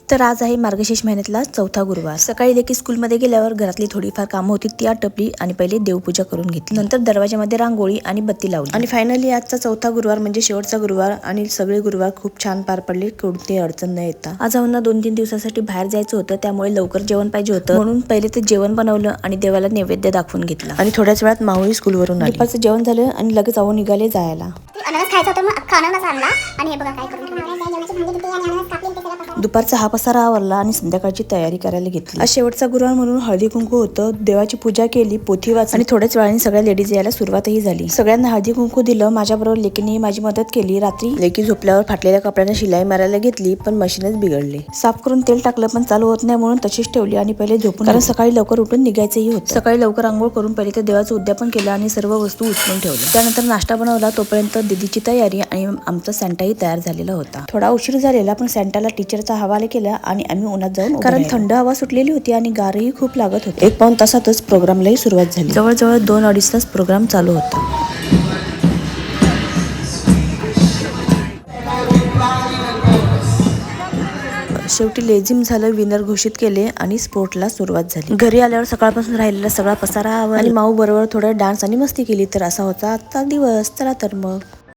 तर आज आहे मार्गशीर्ष महिन्यातला चौथा गुरुवार। सकाळी लेकी स्कूलमध्ये गेल्यावर घरातली थोडीफार कामं होती ती आटपली आणि पहिले देवपूजा करून घेतली। नंतर दरवाजामध्ये रांगोळी आणि बत्ती लावली आणि फायनली आजचा चौथा गुरुवार म्हणजे शेवटचा गुरुवार आणि सगळे गुरुवार खूप छान पार पडले, कोणतीही अडचण न येता। आज आम्हाला 2-3 दिवसासाठी बाहेर जायचं होतं, त्यामुळे लवकर जेवण पाहिजे होतं, म्हणून पहिले ते जेवण बनवलं आणि देवाला नैवेद्य दाखवून घेतला आणि थोड्याच वेळात माऊली स्कूलवरून आली। दुपारचं जेवण झालं आणि लगेच आहो निघाले जायला। अननस खायचा होता, मग अख्खा अननस आणला आणि हे बघा काय करून ठेवलं। दुपारचा हा पसारा आवरला आणि संध्याकाळची तयारी करायला घेतली। आज शेवटचा गुरुवार म्हणून हळदी कुंकू होतं, देवाची पूजा केली, पोथी वाचली आणि थोड्याच वेळाने सगळ्या लेडीज यायला सुरुवातही झाली। सगळ्यांना हळदी कुंकू दिलं, माझ्याबरोबर लेकीने माझी मदत केली। रात्री लेकी झोपल्यावर फाटलेल्या कपड्यांना शिलाई मारायला घेतली, पण मशीनच बिघडली। साफ करून तेल टाकलं पण चालू होत नाही, म्हणून तशीच ठेवली आणि पहिले झोपून, कारण सकाळी लवकर उठून निघायचंही होतं। सकाळी लवकर आंघोळ करून पहिले ते देवाचं उद्यापन केलं आणि सर्व वस्तू उचलून ठेवल्या। त्यानंतर नाश्ता बनवला, तोपर्यंत दीदीची तयारी आणि आमचा सँटाही तयार झालेला होता। थोडा उशीर झालेला, पण सँटाला टीचरचा हवाला केला आणि आम्ही उन्हात जाऊन, कारण थंड हवा सुटलेली होती आणि गारही खूप लागत होते। 1-पाऊण तासातच प्रोग्रामलाही सुरुवात झाली। जवळजवळ 2-2.5 तास प्रोग्राम चालू होता। शेवटी लेझिम झालं, विनर घोषित केले आणि स्पोर्टला सुरुवात झाली। घरी आल्यावर सकाळपासून राहिलेला सगळा पसारा आवरला आणि माऊ बरोबर थोडा डान्स आणि मस्ती केली। तर असा होता आजचा दिवस। चला तर मग